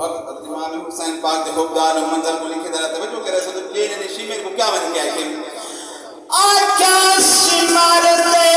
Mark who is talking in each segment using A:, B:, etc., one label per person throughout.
A: हज़रत इमाम हुसैन पाक के हुक्मदार मंजर को लिखे दरा तवज्जो करे सो तो ये ने शिमेर को क्या बन गया कि
B: आजा सिमरते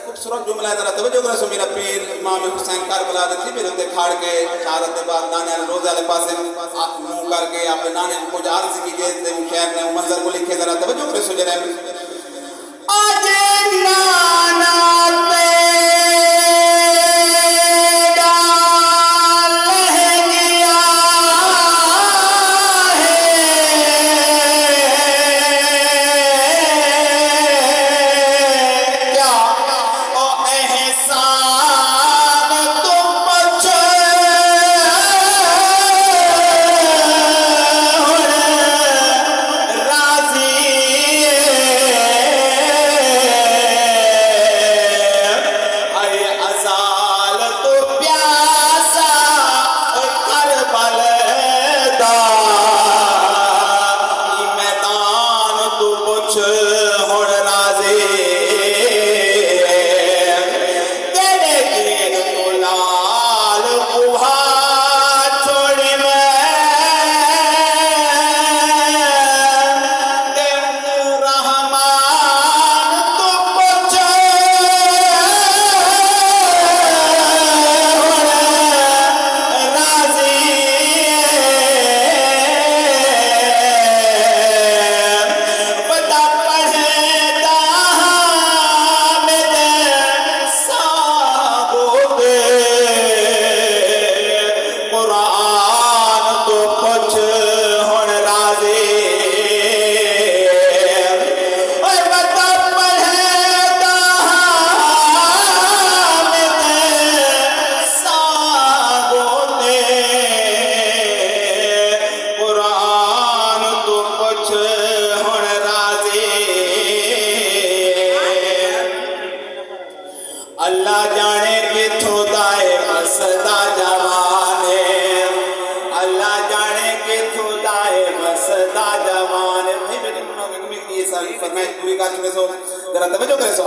A: खूबसूरत जुमला है, जरा तवज्जो करो सो मेरा पीर इमाम हुसैन करबला दे फिर उते खाड़ के शहादत के बाद नाने रोजा वाले पासे मुंह करके अपने नाने को कुछ अर्ज की जे ते शहर ने मंजर को लिखे, जरा तवज्जो करो सो जरा
B: आज नाना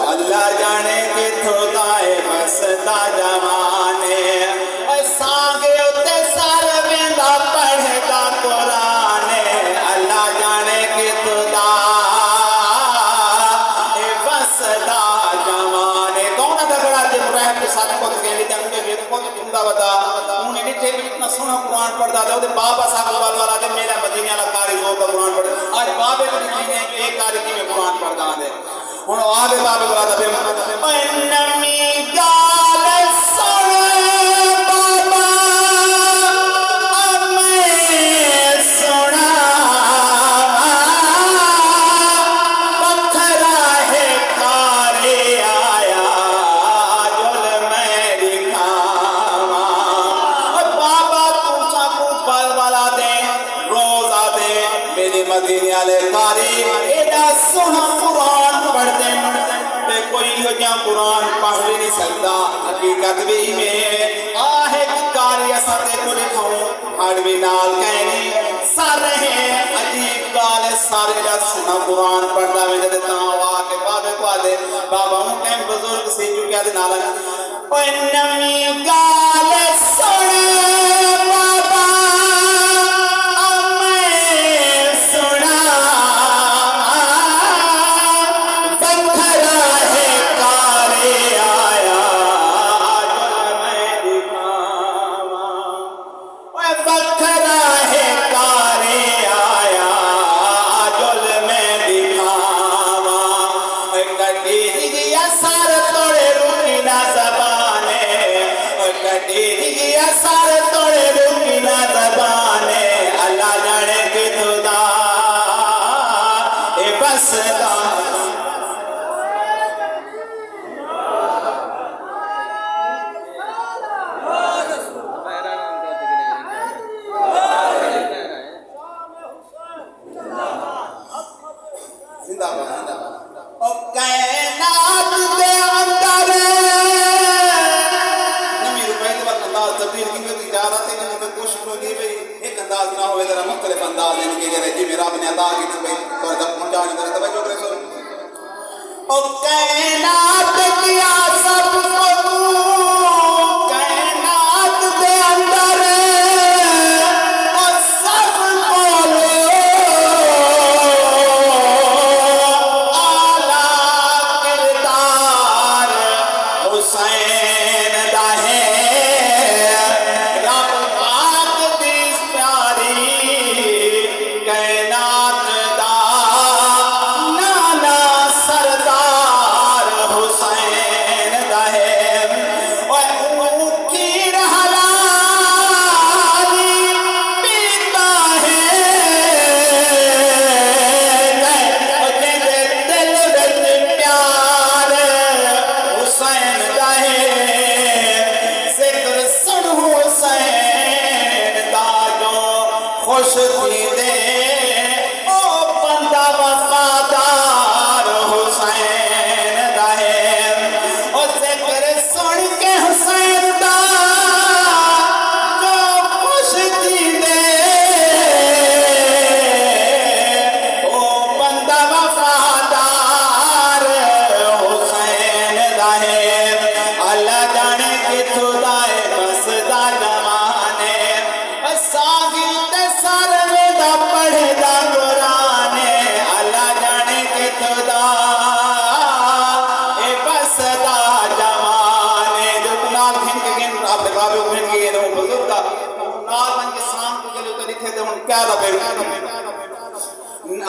B: अल्लाह जाने के थोदाए मसदा जमाने सांगे उते सारे वेंदा पढ़दा कुरान अल्लाह जाने के थोदा मसदा जमाने कौन दगड़ा जे इब्राहिम के साथ को के लिए उनके वेद को तुंदा बता उन्हें नीचे इतना सोना कुरान पढ़दा था ओदे बाबा साहब वाला दे मेरा मदीने वाला कारी जो का कुरान पढ़ आज बाबे को नहीं एक कारी की में कुरान पढ़दा दे हुन आवे बाबे को आदा बे नमी गाल सुन बाबा मैं सुना वाले कारी एदा सोना कुरान पढ़ते ते कोई हो जा कुरान पढ़ भी नहीं सकता हकीकत भी में आहे कारी असते को लिखाऊं हर भी नाल कहनी सारे अजीब गाल सारे दा सोना कुरान पढ़दा वे ते तावा के बाबे पादे बाबा हूं टाइम बुजुर्ग सी चुकिया दे नाल ओए नवी गाल सुन बाबा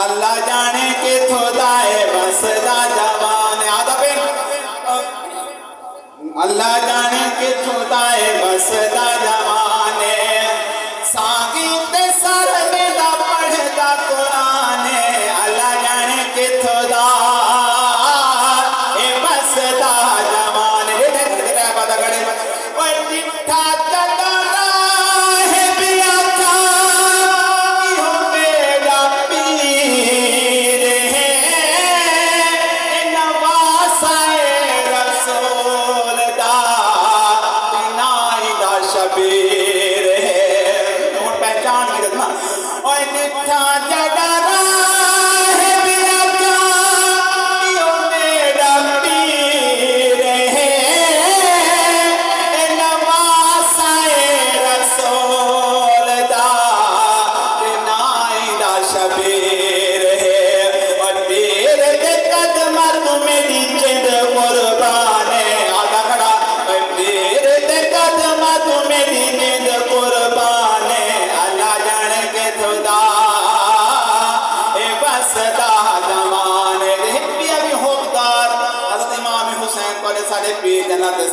B: अल्लाह जाने के थोदाए बस दा जवान आदा पे अल्लाह जाने के थोदाए बस दा जवान सांगी ते सर में दा पढ़दा कुरान अल्लाह जाने के थोदा ए बस दा जवान रे तेरा पता गड़े ओए दिठा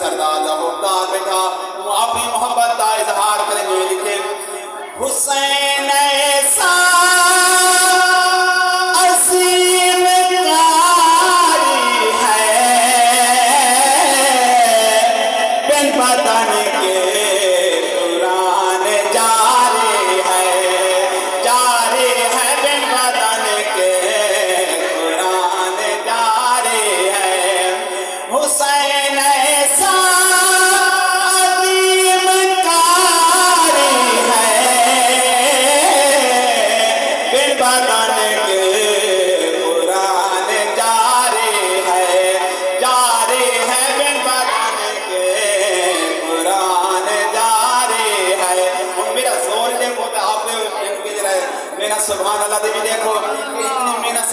B: सरदार मुख्तार बैठा अपनी मोहब्बत का इजहार करेंगे लिखे हुसैन ऐसा असीम कारी है बिन बदन के कुरान जारी है बिन बदन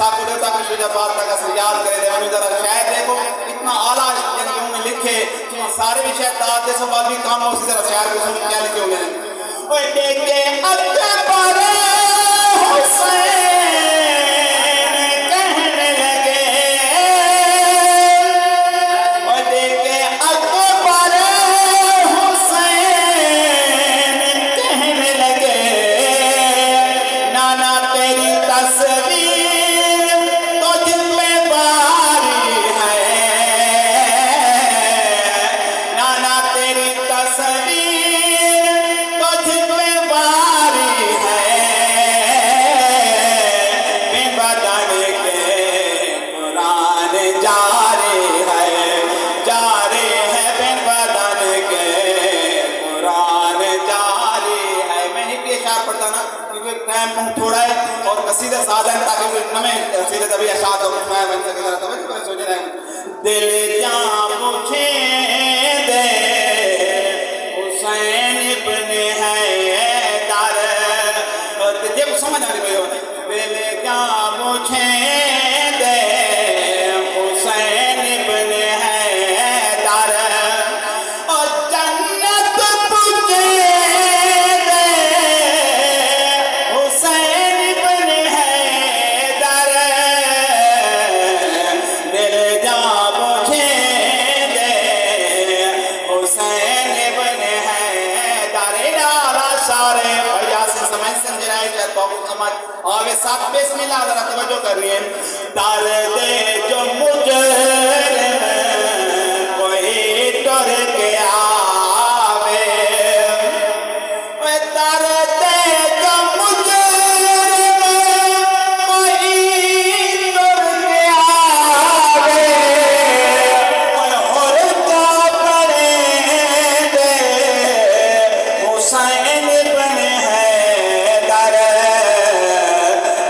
B: साहब को तक शुजा बात तक असर याद करे देवानी जरा शायद देखो इतना आला यानी कि उन्हें लिखे कि सारे विषय दाद जैसे बात भी काम हो उसी तरह शायद को सुन क्या लिखे हुए हैं ओए देखे अकबर हुसैन कहने लगे ओए देखे अकबर हुसैन कहने लगे नाना तेरी तस्वीर तुझ पे बारी है नाना तेरी तस्वीर तुझ पे बारी है बेबदन के कुरान जारी है बेबदन के कुरान जारी है मैं ही के इशारा पढ़ता ना क्योंकि टाइम बहुत थोड़ा है और कसीदे सादा है ताकि कोई नमें कसीदे तभी अशाद और मैं बन सके जरा तवज्जो करें सोच रहे हैं दिल जा मुझे दे हुसैन इब्न हैदर और देखो समझ आ रही भाइयों दिल जा मुझे दे हुसैन इब्न हैदर और जन्नत तुझे दे हुसैन इब्न हैदर दिल जा मुझे दे हुसैन इब्न हैदर डाला सारे भैया से समझ समझाए शायद बहुत समझ आगे साथ बिस्मिल्लाह जरा तवज्जो कर रही है दर्द जो मुझे कोई डर के आवे ओए दर्द जो मुझे कोई डर के आवे ओए होरता पड़े दे हुसैन इब्न हैदर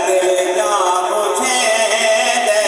B: दिल जा मुझे दे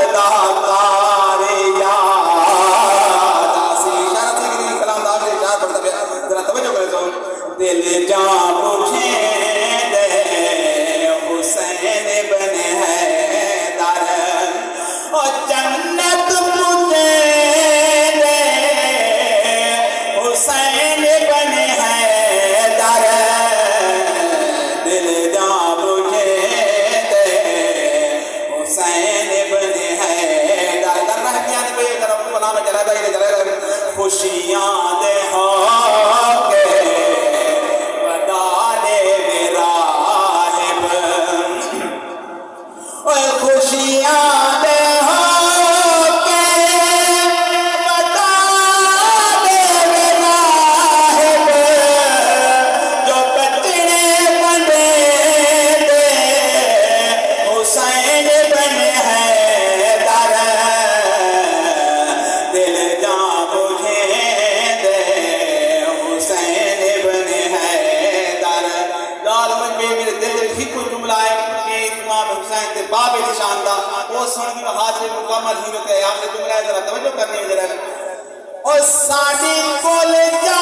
B: कार याद
A: दासी इशारा थी कि कलाम दास ने इशारा पढ़ता है जरा तवज्जो करें तो
B: दिल जा मुझे दे हुसैन बने है दर और जन्नत मुझे दे हुसैन बने है दर दिल जा मुझे दे हुसैन बने है दर
A: कर रहा है क्या पे जरा को नाम में चला जाए चला जाए
B: खुशियां दे हो के बता दे मेरा हिब ओए खुशियां दे हो के बता दे मेरा हिब जो बचने बने दे हुसैन बने है दर दिल जा मुझे दे हुसैन बने है दर लाल मुझ में मेरे दिल में ही कोई जुमला है कि इमाम हुसैन के बाप की शान था वो सुन के हाजिर मुकम्मल ही होते हैं आपने जुमला जरा तवज्जो करनी है जरा और साडी बोल जा